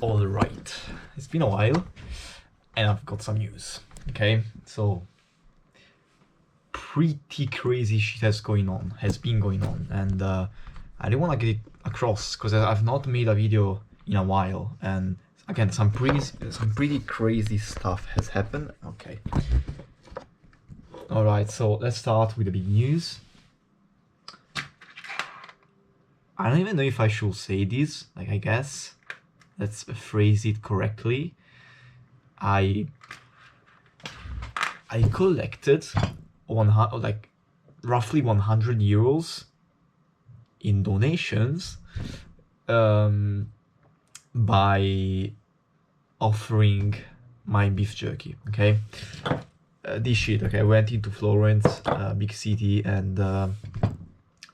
Alright, it's been a while and I've got some news. Okay, so pretty crazy shit has been going on, and I didn't want to get it across because I've not made a video in a while, and again some pretty crazy stuff has happened. Okay. Alright, so let's start with the big news. I don't even know if I should say this, I guess. Let's phrase it correctly. I collected roughly 100 euros in donations by offering my beef jerky. Okay, this shit. Okay, I went into Florence, big city, and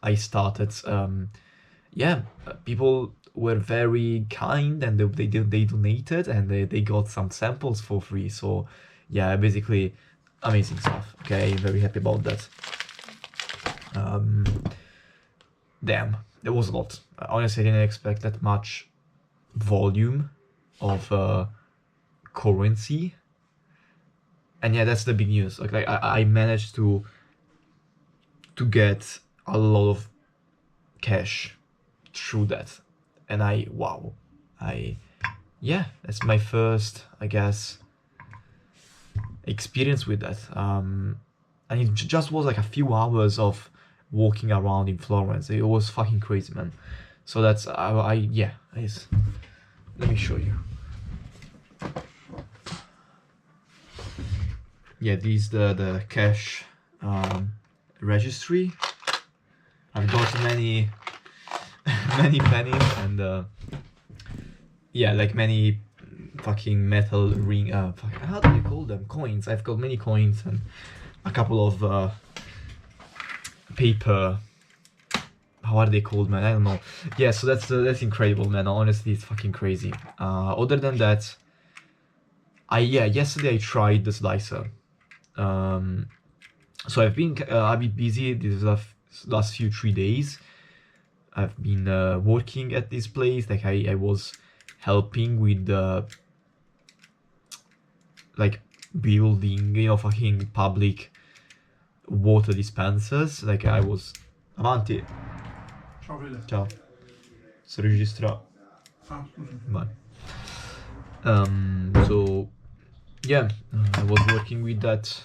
I started. People were very kind, and they donated, and they got some samples for free. So yeah, basically amazing stuff. Okay, very happy about that. Damn, there was a lot. Honestly, I didn't expect that much volume of currency. And yeah, that's the big news. I managed to get a lot of cash through that, and that's my first, I guess, experience with that. And it just was like a few hours of walking around in Florence. It was fucking crazy, man. So that's let me show you. Yeah, this is the cash registry. I've got many pennies, and many fucking metal ring, how do you call them, coins. I've got many coins and a couple of paper, how are they called, man? I don't know. Yeah, so that's incredible, man. Honestly, it's fucking crazy. Other than that, yesterday I tried the slicer. So I've been a bit busy these last 3 days. I've been working at this place. I was helping with the building, fucking public water dispensers. I was avanti. Ciao Fede. Ciao. Sto registrando. Ah, scusa. Vai. So yeah, I was working with that,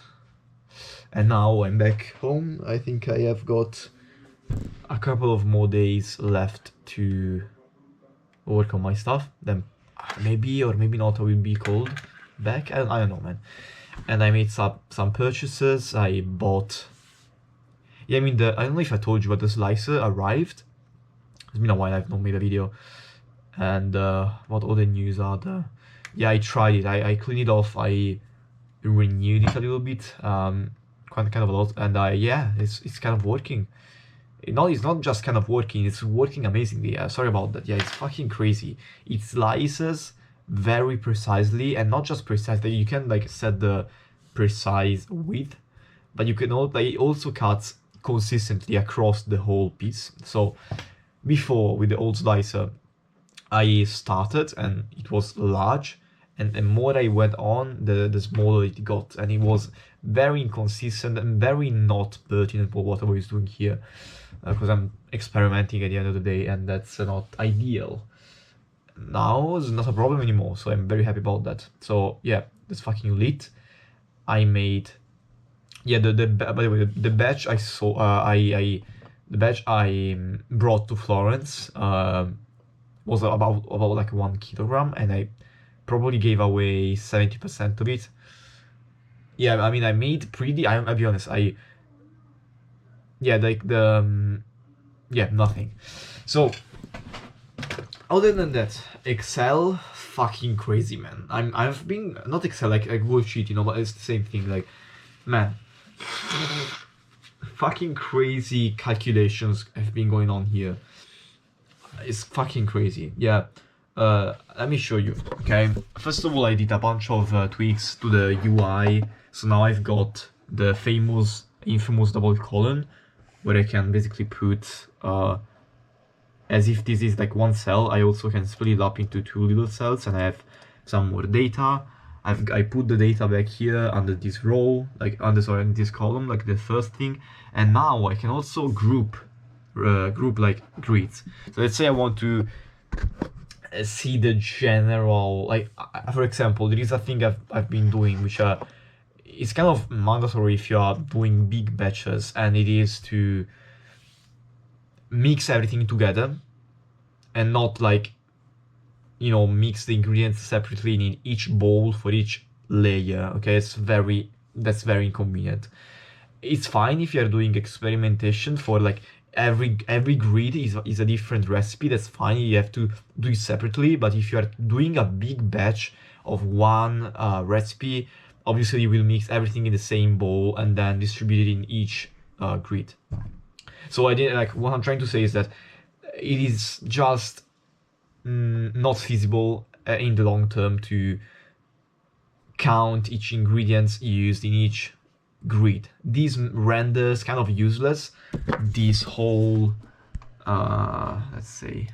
and now I'm back home. I think I have got a couple of more days left to work on my stuff. Then maybe or maybe not I will be called back. I don't know, man. And I made some purchases. I bought. Yeah, I mean I don't know if I told you, but the slicer arrived. It's been a while. I've not made a video. And what other news are there? Yeah, I tried it. I cleaned it off. I renewed it a little bit, kind of a lot, and it's kind of working. It's not just kind of working, it's working amazingly. Sorry about that. Yeah, it's fucking crazy. It slices very precisely, and not just precisely. You can set the precise width, but you can it also cuts consistently across the whole piece. So before, with the old slicer, I started and it was large, and the more I went on, the smaller it got, and it was very inconsistent and very not pertinent for what I was doing here, because I'm experimenting at the end of the day, and that's not ideal. Now it's not a problem anymore, so I'm very happy about that. So yeah, that's fucking lit. I made, yeah, by the way, the batch I brought to Florence was about 1 kilogram, and I probably gave away 70% of it. Yeah, I mean, I made I'll be honest, nothing. So other than that, Excel, fucking crazy, man. I've been, not Excel, like Google Sheet, but it's the same thing. Man, fucking crazy calculations have been going on here. It's fucking crazy. Yeah. Let me show you. Okay, first of all, I did a bunch of tweaks to the UI. So now I've got the infamous double colon, where I can basically put as if this is like one cell, I also can split it up into 2 little cells and I have some more data. I put the data back here under this row, like in this column, like the first thing. And now I can also group like grids. So let's say I want to see the general, like for example, there is a thing I've been doing, which it's kind of mandatory if you are doing big batches, and it is to mix everything together and not like, you know, mix the ingredients separately in each bowl for each layer. Okay, that's very inconvenient. It's fine if you're doing experimentation for like every grid is a different recipe. That's fine, you have to do it separately. But if you are doing a big batch of one recipe, obviously you will mix everything in the same bowl and then distribute it in each grid. So I did, like, what I'm trying to say is that it is just not feasible in the long term to count each ingredients used in each grid. This renders kind of useless this whole let's say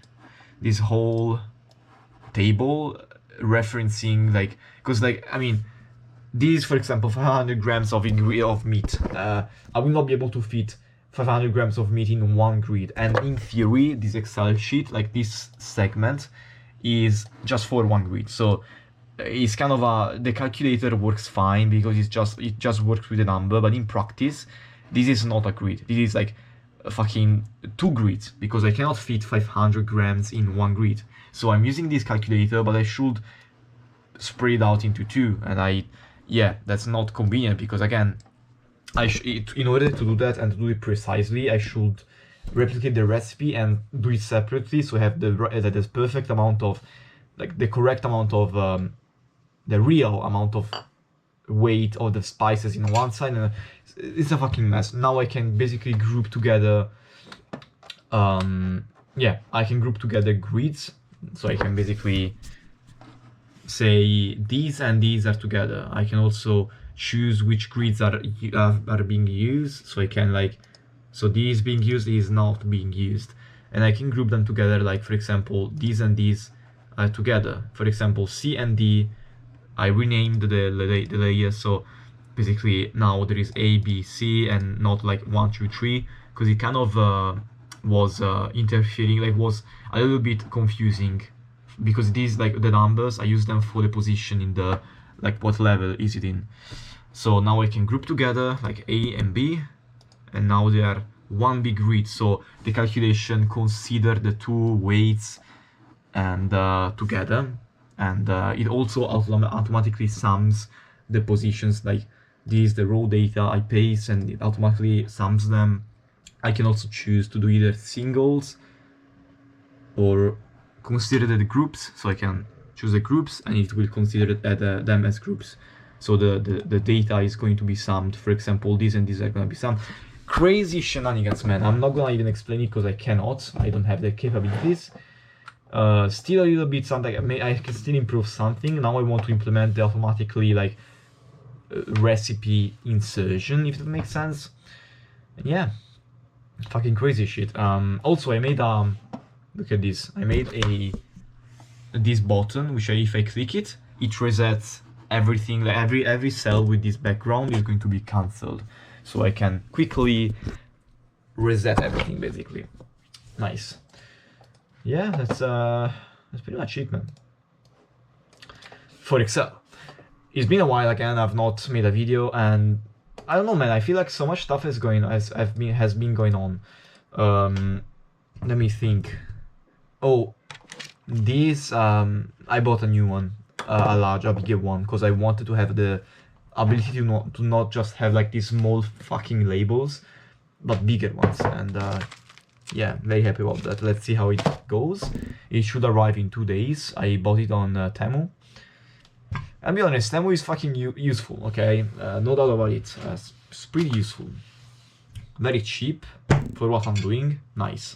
this whole table referencing, like, because like, I mean, these, for example, 500 grams of meat, I will not be able to fit 500 grams of meat in one grid. And in theory, this Excel sheet, like this segment, is just for one grid. So it's kind of the calculator works fine because it just works with the number. But in practice, this is not a grid. This is like a fucking 2 grids, because I cannot fit 500 grams in one grid. So I'm using this calculator, but I should spread it out into 2. And yeah, that's not convenient, because again, in order to do that and to do it precisely, I should replicate the recipe and do it separately, so I have the perfect amount of, like, the correct amount of the real amount of weight of the spices in one side, and it's a fucking mess. Now I can basically group together yeah, I can group together grids, so I can basically say these and these are together. I can also choose which grids are being used, so I can, like, so these being used is not being used, and I can group them together. Like, for example, these and these are together. For example, C and D, I renamed the layers, so basically now there is A, B, C, and not like 1, 2, 3, because it kind of was interfering, like, was a little bit confusing, because these, like, the numbers, I use them for the position in the, like, what level is it in. So now I can group together like A and B, and now they are one big grid. So the calculation consider the 2 weights and together, and it also automatically sums the positions. Like, this, the raw data I paste, and it automatically sums them. I can also choose to do either singles or consider the groups, so I can choose the groups and it will consider them as groups. So the data is going to be summed. For example, these and these are going to be summed. Crazy shenanigans, man. I'm not gonna even explain it because I cannot. I don't have the capabilities. Still a little bit something. I can still improve something. Now I want to implement the automatically, like, recipe insertion, if that makes sense. And yeah, fucking crazy shit. Also, I made look at this. I made this button, which if I click it, it resets everything. Like, every cell with this background is going to be cancelled, so I can quickly reset everything, basically. Nice. Yeah, that's pretty much it, man. For Excel, it's been a while again. I've not made a video, and I don't know, man. I feel like so much stuff has been going on. Let me think. Oh, this I bought a new one, a bigger one, because I wanted to have the ability to not just have like these small fucking labels, but bigger ones. And yeah, very happy about that. Let's see how it goes. It should arrive in 2 days. I bought it on Temu. I'll be honest, Temu is fucking useful, okay? No doubt about it. It's pretty useful. Very cheap for what I'm doing. Nice.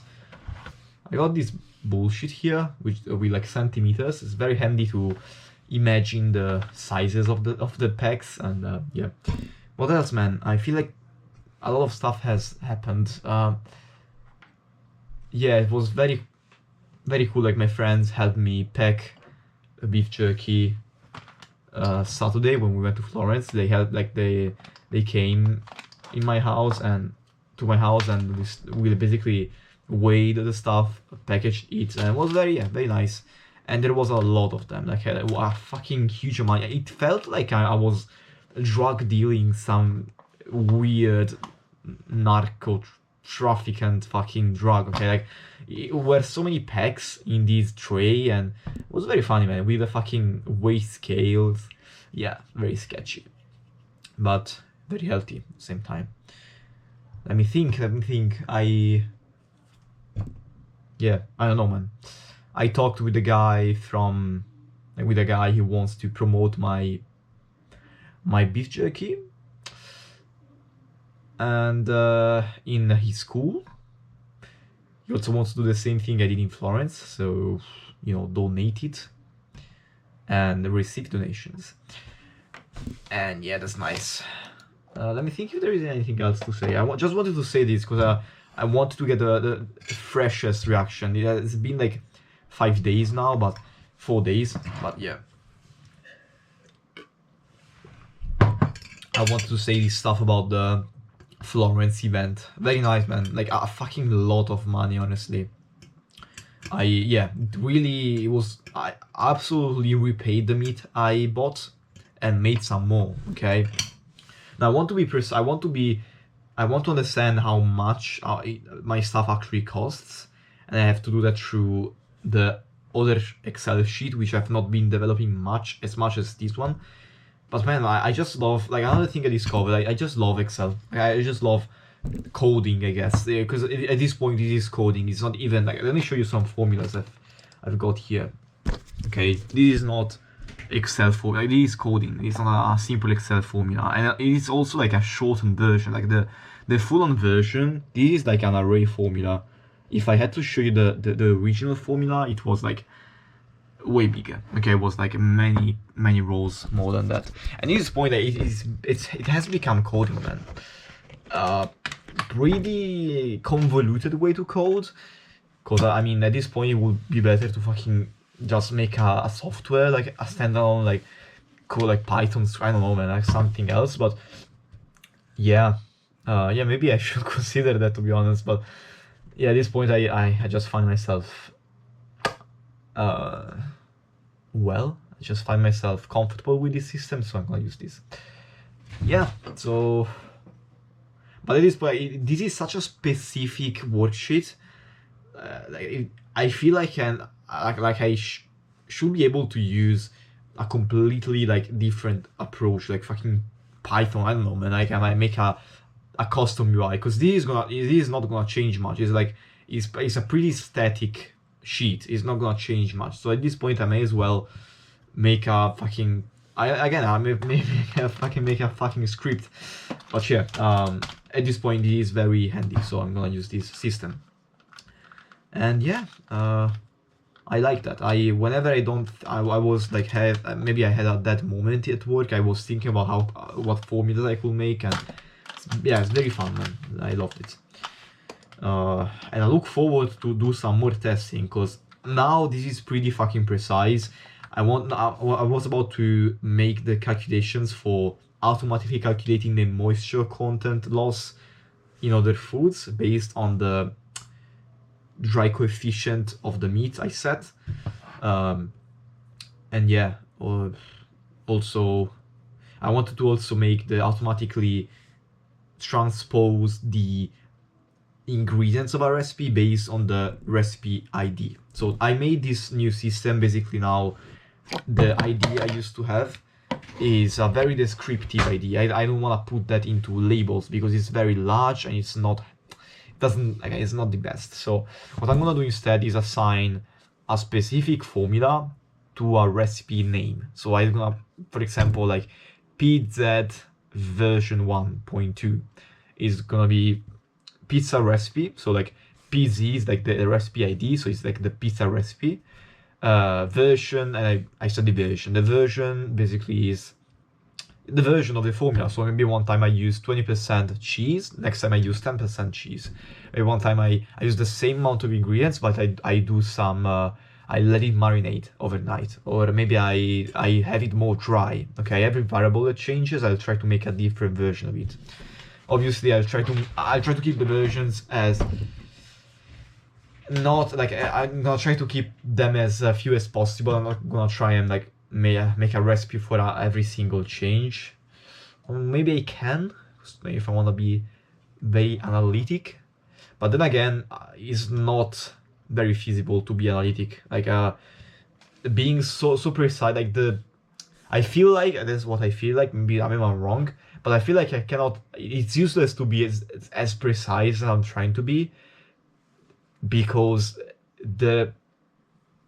I got this bullshit here, which with like centimeters. It's very handy to imagine the sizes of the packs. And yeah. What else, man? I feel like a lot of stuff has happened. Yeah, it was very very cool. Like my friends helped me pack a beef jerky Saturday when we went to Florence. They had like they came in my house and to my house, and we basically weighed the stuff, packaged it, and it was very nice. And there was a lot of them, like a fucking huge amount. It felt like I was drug dealing some weird narco trafficant fucking drug. Okay, like it were so many packs in this tray, and it was very funny, man, with the fucking weight scales. Yeah, very sketchy, but very healthy at the same time. Let me think. Yeah, I don't know, man. I talked with the guy with a guy who wants to promote my beef jerky, and in his school he also wants to do the same thing I did in Florence, so donate it and receive donations. And yeah, that's nice. Let me think if there is anything else to say. Just wanted to say this because I wanted to get the freshest reaction. It's been like 5 days now, but 4 days. But yeah, I wanted to say this stuff about the Florence event. Very nice, man. Like a fucking lot of money, honestly. It really was. I absolutely repaid the meat I bought and made some more. Okay. Now I want to understand how much my stuff actually costs, and I have to do that through the other Excel sheet, which I've not been developing as much as this one. But man, I just love, like, another thing I discovered, I just love Excel. I just love coding, I guess, because at this point it is coding. It's not even like, let me show you some formulas I've got here. Okay, this is not Excel formula, it is coding. It's not a simple Excel formula, and it is also like a shortened version. Like the full-on version, this is like an array formula. If I had to show you the original formula, it was like way bigger. Okay, it was like many rows more than that. And at this point, it has become coding, man. Pretty convoluted way to code, because I mean at this point it would be better to fucking just make a software, like a standalone, like code, like Python. I don't know, man, like something else. But yeah, maybe I should consider that, to be honest. But yeah, at this point I just find myself I just find myself comfortable with this system, so I'm gonna use this. Yeah, so, but at this point, this is such a specific worksheet. I feel like I should be able to use a completely like different approach, like fucking Python. I don't know, man. Like I might make a custom UI, because this is not gonna change much. It's like it's a pretty static sheet. It's not gonna change much. So at this point, I may as well make a fucking I may make a fucking script. But yeah, at this point it is very handy, so I'm gonna use this system. And yeah, I like that. Whenever I was like maybe I had that moment at work, I was thinking about what formulas I could make, and yeah, it's very fun, man. I loved it. And I look forward to do some more testing, because now this is pretty fucking precise. I was about to make the calculations for automatically calculating the moisture content loss in other foods based on the dry coefficient of the meat I set. And yeah, also I wanted to also make the automatically transpose the ingredients of a recipe based on the recipe ID. So I made this new system. Basically now the ID I used to have is a very descriptive ID. I don't want to put that into labels because it's very large and it's not the best. So what I'm gonna do instead is assign a specific formula to a recipe name. So I'm gonna, for example, like PZ version 1.2 is gonna be pizza recipe. So like PZ is like the recipe ID, so it's like the pizza recipe. Version, and I said the version. The version basically is the version of the formula. So maybe one time I use 20% cheese, next time I use 10% cheese. Maybe one time I use the same amount of ingredients, but I do some, I let it marinate overnight. Or maybe I have it more dry. Okay, every variable that changes, I'll try to make a different version of it. Obviously, I'll try to keep the versions as not like I'm gonna try to keep them as few as possible. I'm not gonna try and like make a recipe for every single change. Or maybe I can, if I want to be very analytic, but then again, it's not very feasible to be analytic. Like being so precise, like I feel like that's what I feel like. Maybe I'm wrong, but I feel like I cannot. It's useless to be as precise as I'm trying to be, because the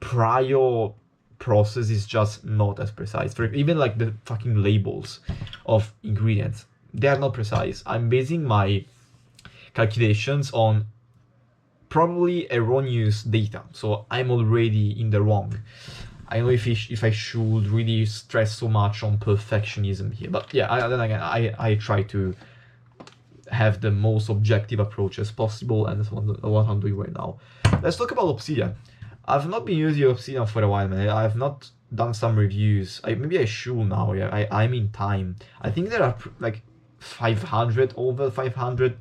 prior process is just not as precise. For even like the fucking labels of ingredients, they are not precise. I'm basing my calculations on probably erroneous data, so I'm already in the wrong. I don't know if I should really stress so much on perfectionism here, but yeah, then again, I try to have the most objective approach as possible, and that's what I'm doing right now. Let's talk about Obsidian. I've not been using Obsidian for a while, man. I've not done some reviews. Maybe I should now. Yeah, I'm in time. I think there are like 500, over 500.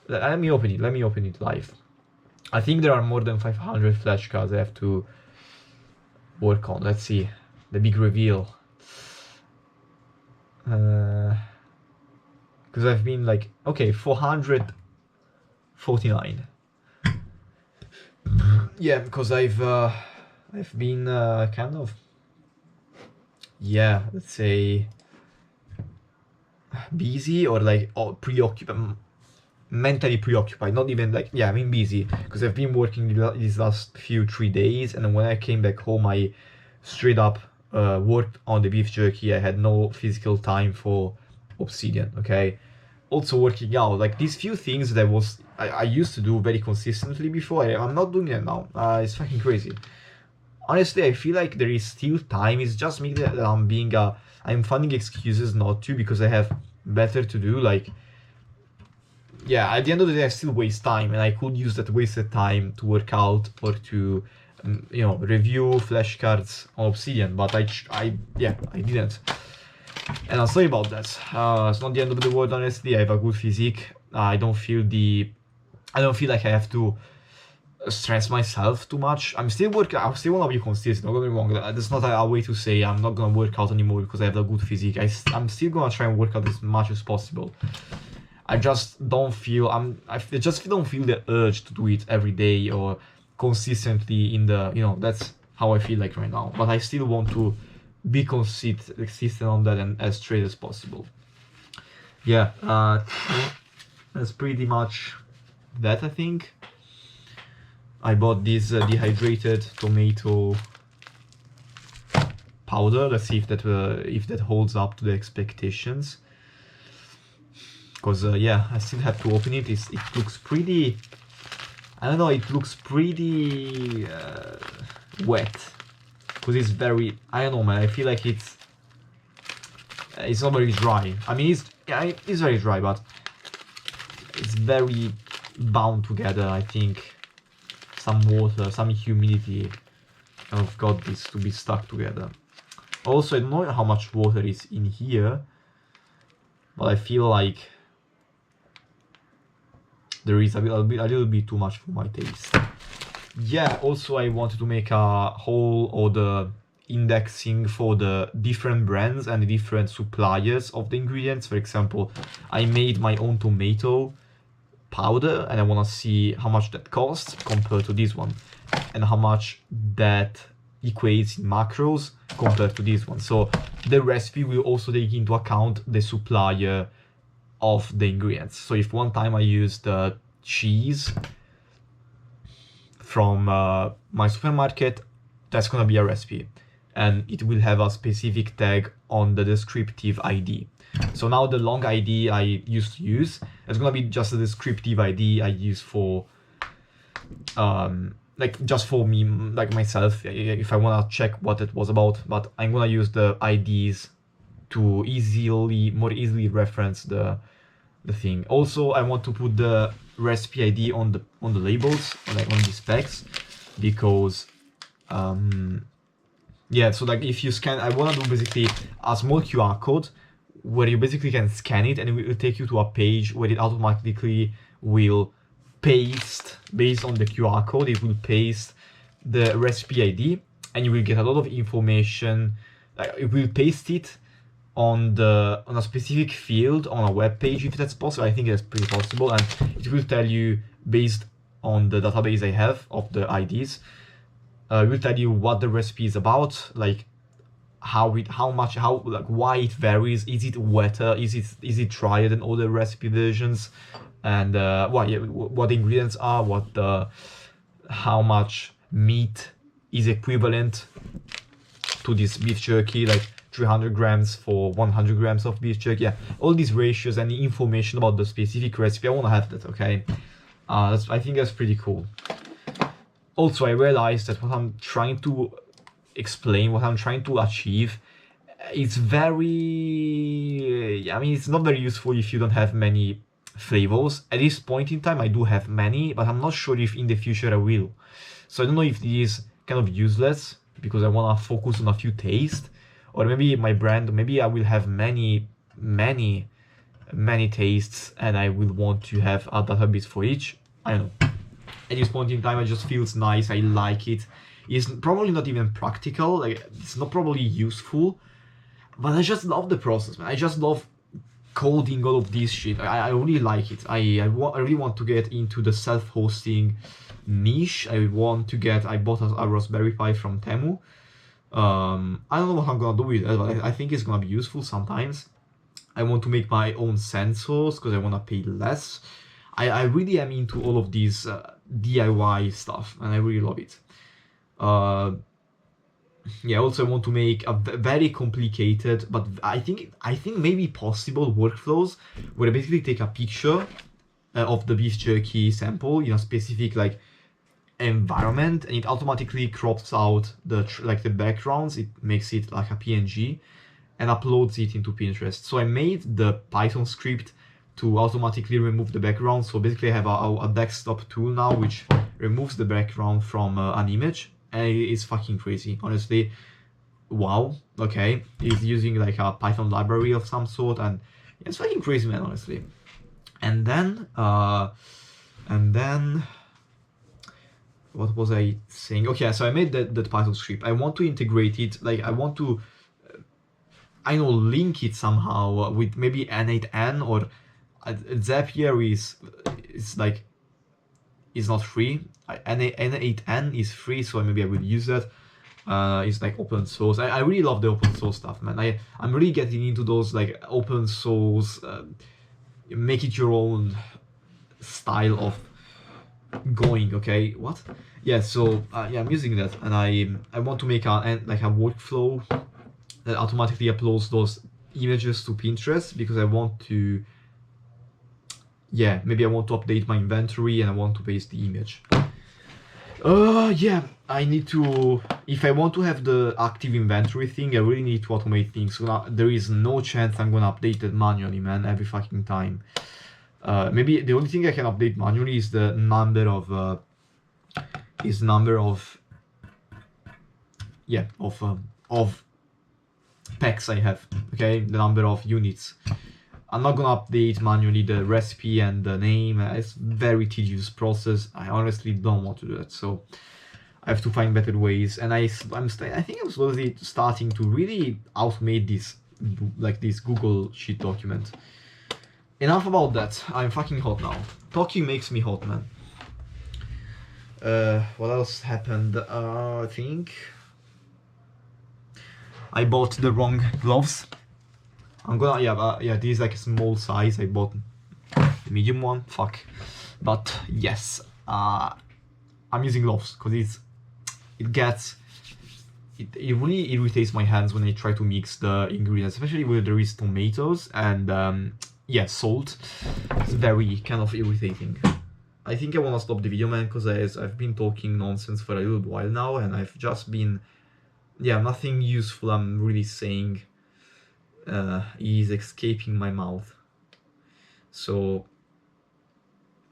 Let me open it. Let me open it live. I think there are more than 500 flashcards I have to work on. Let's see. The big reveal. Because I've been like, okay, 449. Yeah, because I've been kind of, yeah, let's say busy or like preoccupied, mentally preoccupied. Not even like, yeah, I mean busy, because I've been working these last 3 days, and then when I came back home, I straight up worked on the beef jerky. I had no physical time for Obsidian. Okay, also working out, like these few things that I used to do very consistently before, I'm not doing it now. It's fucking crazy. Honestly, I feel like there is still time. It's just me that I'm finding excuses not to, because I have better to do. Like, yeah, at the end of the day, I still waste time, and I could use that wasted time to work out or to, review flashcards on Obsidian. But I didn't. And I'm sorry about that. It's not the end of the world, honestly. I have a good physique. I don't feel like I have to stress myself too much. I still want to be consistent, don't get me wrong. That's not a way to say I'm not gonna work out anymore because I have a good physique. I'm still gonna try and work out as much as possible. I just don't feel I just don't feel the urge to do it every day or consistently that's how I feel like right now. But I still want to be consistent on that and as straight as possible. Yeah, that's pretty much that, I think. I bought this dehydrated tomato powder. Let's see if that holds up to the expectations. Because yeah, I still have to open it. It looks pretty. I don't know. It looks pretty wet. Because it's very. I don't know, man. I feel like it's not very dry. I mean, it's very dry, but it's very bound together. I think some water, some humidity kind of got this to be stuck together. Also, I don't know how much water is in here, but I feel like there is a little bit too much for my taste. Yeah, also I wanted to make a whole order indexing for the different brands and the different suppliers of the ingredients. For example, I made my own tomato powder, and I want to see how much that costs compared to this one, and how much that equates in macros compared to this one. So the recipe will also take into account the supplier of the ingredients. So if one time I use the cheese from my supermarket, that's gonna be a recipe, and it will have a specific tag on the descriptive ID. So now the long ID I used to use, it's gonna be just a descriptive ID I use for like just for me, like myself, if I wanna check what it was about. But I'm gonna use the IDs to more easily reference the thing. Also, I want to put the recipe ID on the labels, like on the specs, because yeah, so like if you scan, I want to do basically a small QR code where you basically can scan it and it will take you to a page where it automatically will paste, based on the QR code, it will paste the recipe ID, and you will get a lot of information. Like it will paste it on a specific field on a web page if that's possible. I think that's pretty possible, and it will tell you based on the database I have of the IDs. It will tell you what the recipe is about, like why it varies. Is it wetter? Is it drier than other recipe versions? And what the ingredients are, how much meat is equivalent to this beef jerky, like 300 grams for 100 grams of beef jerky. Yeah, all these ratios and the information about the specific recipe. I want to have that. Okay, I think that's pretty cool. Also, I realized that what I'm trying to explain, what I'm trying to achieve, it's very, I mean, it's not very useful if you don't have many flavors. At this point in time, I do have many, but I'm not sure if in the future I will. So I don't know if this is kind of useless because I want to focus on a few tastes, or maybe my brand, maybe I will have many tastes and I will want to have a database for each. I don't know. At this point in time, it just feels nice. I like it. It's probably not even practical. Like it's not probably useful, but I just love the process, man. I just love coding all of this shit. I really like it. I really want to get into the self-hosting niche. I bought a Raspberry Pi from Temu. I don't know what I'm gonna do with it, but I think it's gonna be useful sometimes. I want to make my own sensors because I want to pay less. I really am into all of these DIY stuff, and I really love it. Yeah, also I want to make a very complicated, but I think maybe possible workflows where I basically take a picture of the beef jerky sample in a specific like environment, and it automatically crops out the backgrounds. It makes it like a PNG and uploads it into Pinterest. So I made the Python script to automatically remove the background. So basically I have a desktop tool now which removes the background from an image, and it's fucking crazy, honestly. Wow, okay, it's using like a Python library of some sort, and it's fucking crazy, man, honestly. And then what was I saying? Okay, so I made that Python script. I want to integrate it, like I want to link it somehow with maybe N8N, or Zapier is not free. N8N is free, so maybe I will use that. It's like open source. I really love the open source stuff, man. I'm really getting into those like open source, make it your own style of going. Okay, what? Yeah, so yeah, I'm using that, and I want to make a workflow that automatically uploads those images to Pinterest, because I want to, yeah, maybe I want to update my inventory and I want to paste the image. Yeah, I need to, if I want to have the active inventory thing, I really need to automate things. So now, there is no chance I'm gonna update it manually, man, every fucking time. Maybe the only thing I can update manually is the number of packs I have, okay, the number of units. I'm not gonna update manually the recipe and the name. It's a very tedious process. I honestly don't want to do that, so I have to find better ways. And I think I'm slowly starting to really automate this, like this Google Sheet document. Enough about that. I'm fucking hot now. Talking makes me hot, man. What else happened? I think I bought the wrong gloves. I'm gonna, yeah, this is like a small size. I bought the medium one, fuck. But yes, I'm using gloves because it really irritates my hands when I try to mix the ingredients, especially where there is tomatoes and yeah, salt. It's very kind of irritating. I think I want to stop the video, man, because I've been talking nonsense for a little while now, and I've just been, yeah, nothing useful I'm really saying. is escaping my mouth. So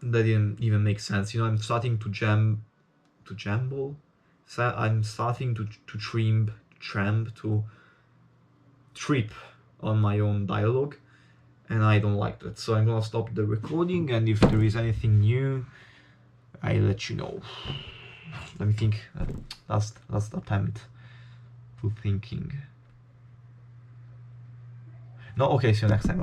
that didn't even make sense. I'm starting to jamble. So I'm starting to trip on my own dialogue, and I don't like that. So I'm gonna stop the recording, and if there is anything new, I'll let you know. Let me think. Last attempt to thinking. No, okay, see you next time.